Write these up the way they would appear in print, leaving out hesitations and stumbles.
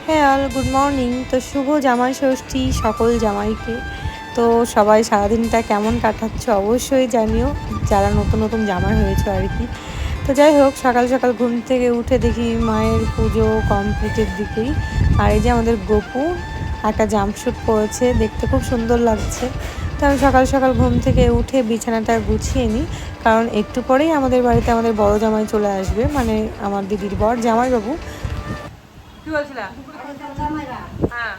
হ্যাঁ all good morning. তো শুভ জামাই ষষ্ঠী সকল জামাইকে। তো সবাই সারাদিনটা কেমন কাটাচ্ছ অবশ্যই জানিও, যারা নতুন নতুন জামাই হয়েছে আর কি। তো যাই হোক, সকাল সকাল ঘুম থেকে উঠে দেখি মায়ের পুজো কমপ্লিটের দিকেই। আর এই যে আমাদের গপু একটা জাম্পস্যুট পরেছে, দেখতে খুব সুন্দর লাগছে। তো আমি সকাল সকাল ঘুম থেকে উঠে বিছানাটা গুছিয়ে নিই, কারণ একটু পরেই আমাদের বাড়িতে আমাদের বড় জামাই চলে আসবে, মানে আমার দিদির বর জামাইবাবু। কি বলছিলাম? হ্যাঁ,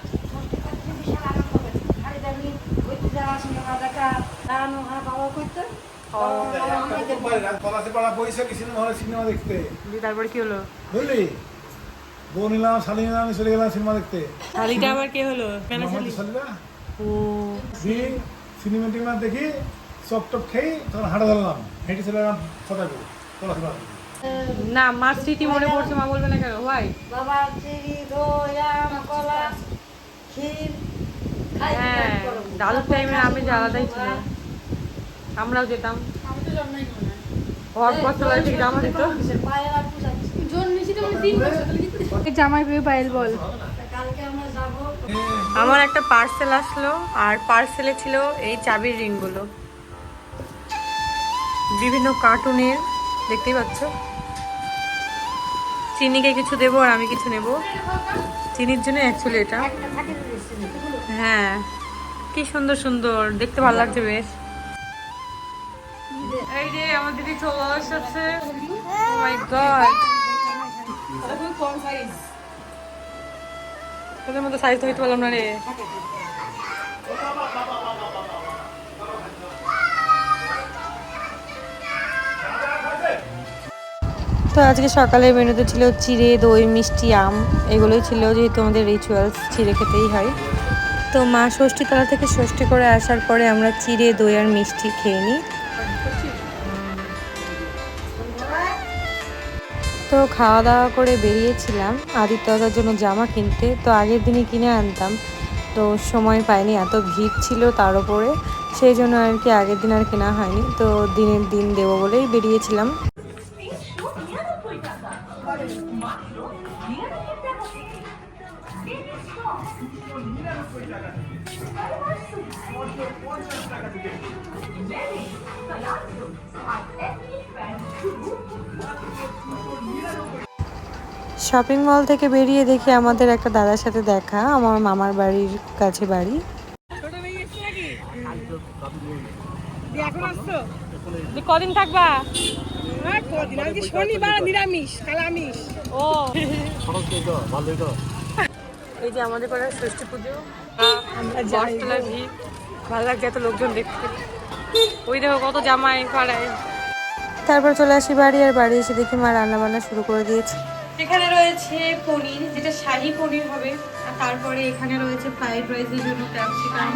তারপরে কি হলো? বুঝলি, বউ নিলাম, শালি নিলাম, চলে গেলাম সিনেমা দেখতে। শালিটা আবার কে হলো? কেন শালি? ও সিনেমা টিনেমা দেখি চপ টপ খেয়ে তখন হাঁটা ধরলাম, হেঁটে চলে গেলাম ছটাকে পড়াশোনা। না, মার স্মৃতি মনে পড়ছে, মা বলবে না কেন? ভাই বাবা চিড়ি দই আম কলা ক্ষীর। হ্যাঁ, দাদুর টাইমে আমি যে আলাদাই ছিল, আমরাও যেতাম। জামাই পেয়ে পায়েল বল। আমার একটা পার্সেল আসলো, আর পার্সেলে ছিল এই চাবির রিংগুলো, বিভিন্ন কার্টুনের, দেখতেই পাচ্ছ। চিনিকে কিছু দেবো আর আমি কিছু নেব, চিনির জন্য অ্যাকচুয়ালি এটা। হ্যাঁ, কি সুন্দর সুন্দর, দেখতে ভালো লাগছে বেশ। এই যে আমার দিদি চলে আসছে। ও মাই গড, তোদের মতো সাইজ তো হইতে পারলাম না রে। তো আজকে সকালের মেনুতে ছিল চিড়ে দই মিষ্টি আম, এগুলোই ছিল, যেহেতু আমাদের রিচুয়ালস চিড়ে খেতেই হয়। তো মা ষষ্ঠীতলা থেকে ষষ্ঠী করে আসার পরে আমরা চিড়ে দই আর মিষ্টি খেয়ে নিই। তো খাওয়া দাওয়া করে বেরিয়েছিলাম আদিত্য দাদার জন্য জামা কিনতে। তো আগের দিনই কিনে আনতাম, তো সময় পাইনি, এত ভিড় ছিল তার উপরে, সেই জন্য আর কি আগের দিন আর কেনা হয়নি। তো দিনের দিন দেবো বলেই বেরিয়েছিলাম। শপিং মল থেকে বেরিয়ে দেখি আমাদের একটা দাদার সাথে দেখা, আমার মামার বাড়ির কাছে বাড়ি। কদিন থাকবা? শনিবার নিরামিষ, কাল আমিষ। ও এই যে আমাদের পাড়ার ষষ্ঠী পুজো, বটতলার ভিড়, ভালো লাগছে এত লোকজন দেখতে। ওই দেখো কত জামাই পাড়ায়। তারপর চলে আসি বাড়ি, আর বাড়ি এসে দেখি মা রান্না বান্না শুরু করে দিয়েছে। এখানে রয়েছে পনির, যেটা শাহী পনির হবে, আর তারপরে এখানে রয়েছে ফ্রাইড রাইসের জন্য ক্যাপসিকাম,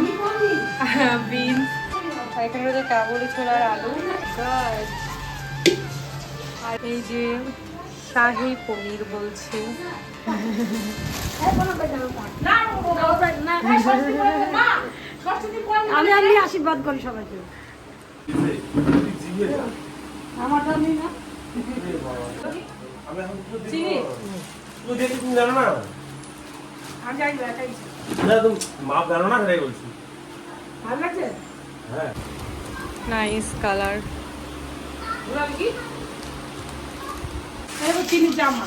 বিনস, আর এখানে রয়েছে কাবুলি ছোলার আলু, আর এই যে শাহী পনির বলছে। আমি আশীর্বাদ করি সবাইকে। Nice colour. চিনির জামা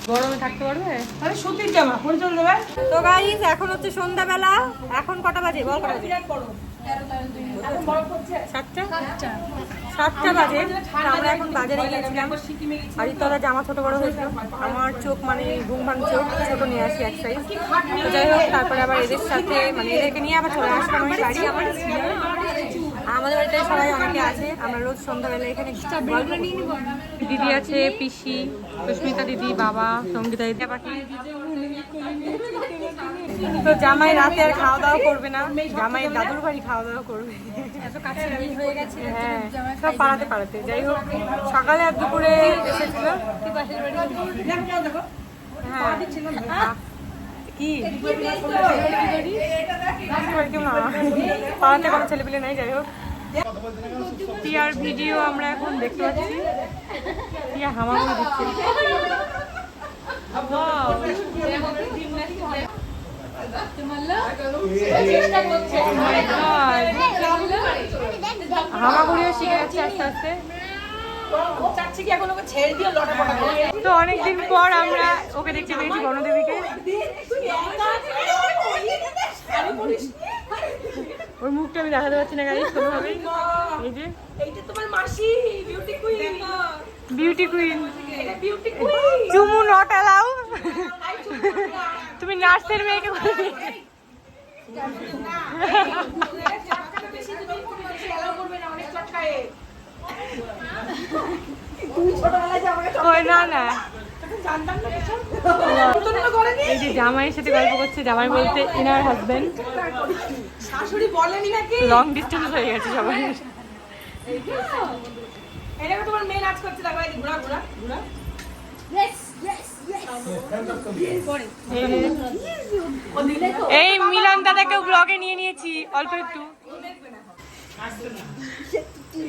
গরমে থাকতে পারবে? আরে সুতির জামা কোন চল দেবে? তো গাইস, এখন হচ্ছে সন্ধ্যাবেলা, এখন কটা বাজে বল? কটা বাজে? 7টা বাজে। আমরা এখন বাজারে গিয়েছিলাম, আদিত্যরা জামা ছোট বড় হয়েছিল, আমার চোখ মানে ঘুম ভাঙ চোখ, ছোট নিয়ে আসি এক সাইজ। তো যাই হোক, তারপরে আবার এদের সাথে মানে এদেরকে নিয়ে আবার চলে আসলাম ওই বাড়ি। আমাদের বাড়িতে সবাই অনেকে আছে, আমরা রোজ সন্ধ্যাবেলা এখানে দিদি আছে, পিসি, সুস্মিতা দিদি, বাবা, সঙ্গীতা দিদি, পাখি। তো জামাই রাতে আর খাওয়া দাওয়া করবে না, জামাই দাদুর বাড়ি খাওয়া দাওয়া করবে। হ্যাঁ, সব পাড়াতে পাড়াতে। যাই হোক, সকালে আর দুপুরে এসেছিল। হ্যাঁ, কি পাড়াতে কোনো ছেলেপিলে নাই। যাই হোক, টিয়ার ভিডিও আমরা এখন দেখতে পাচ্ছি, টিয়া হামাগুড়ি দিচ্ছে। হামাগুড়িও শিখে যাচ্ছে আস্তে আস্তে। তো অনেকদিন পর আমরা ওকে দেখতে পেয়েছি, বনদেবীকে। ওর মুখটা আমি দেখাতে পারছি না গাইস কোনোভাবেই। এই যে এইটা তোমার মাসি বিউটি কুইন। Beauty queen. এটা বিউটি কুইন। চুমু নট অ্যালাউ। তুমি নার্সের মেয়েকে ওই না না। এই যে জামাইয়ের সাথে গল্প করছে, জামাই বলতে ইনার হাজবেন্ড। শাশুড়ি বলেনি নাকি? লং ডিস্টেন্স হয়ে গেছে সবাই। এটা তোমার মেয়ে নাচ করছে, দেখো এই ঘোড়া ঘোড়া ঘোড়া। এই মিলন দাদাকে ব্লগে নিয়ে নিয়েছি অল্প একটু।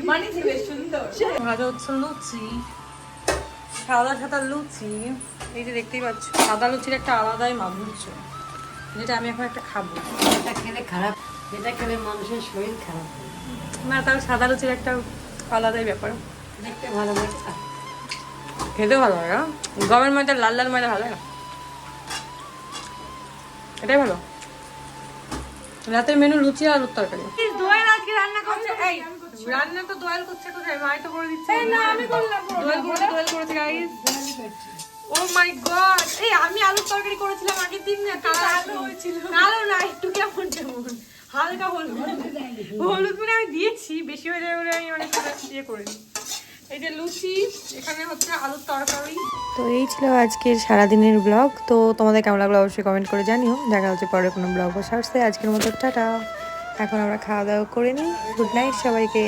বানিয়েছে বেশ সুন্দর। ভাজা হচ্ছে লুচি, সাদা সাদা লুচি। এই যে দেখতেই পাচ্ছ, সাদা লুচির একটা আলাদাই মাধুর্য, যেটা আমি এখন একটা খাবো। এটা খেলে খারাপ, এটা খেলে মানুষের শরীর খারাপ হয়। না, তাও সাদা লুচির একটা আলাদাই ব্যাপার। দেখতে ভালো লাগে, খেতে ভালো লাগে। গমের ময়দা, লাল লাল ময়দা ভালো লাগে না, এটাই ভালো। রাতের মেনু লুচি আর আলুর তরকারি। দোয়েল আজকে রান্না করছে। এই রান্না তো দোয়েল করছে, কোথায় মাই তো করে দিচ্ছে। না আমি করলাম। দোয়েল করেছে গাইস। ও মাই গড, এই আমি আলুর তরকারি করেছিলাম আগের দিন না, কালো হয়েছিল। কালো না, একটু কেমন যেমন হালকা হলুদ। হলুদ মানে আমি দিয়েছি, বেশি হয়ে যাবে বলে আমি মানে ইয়ে করিনি। এই যে লুচি, এখানে হচ্ছে আলুর তরকারি। তো এই ছিল আজকের সারাদিনের ব্লগ। তো তোমাদের কেমন লাগলো অবশ্যই কমেন্ট করে জানিও। দেখা হচ্ছে পরে কোনো ব্লগ বা সার্চে। আজকের মতো টাটা। এখন আমরা খাওয়া দাওয়া করে নিই। গুড নাইট সবাইকে।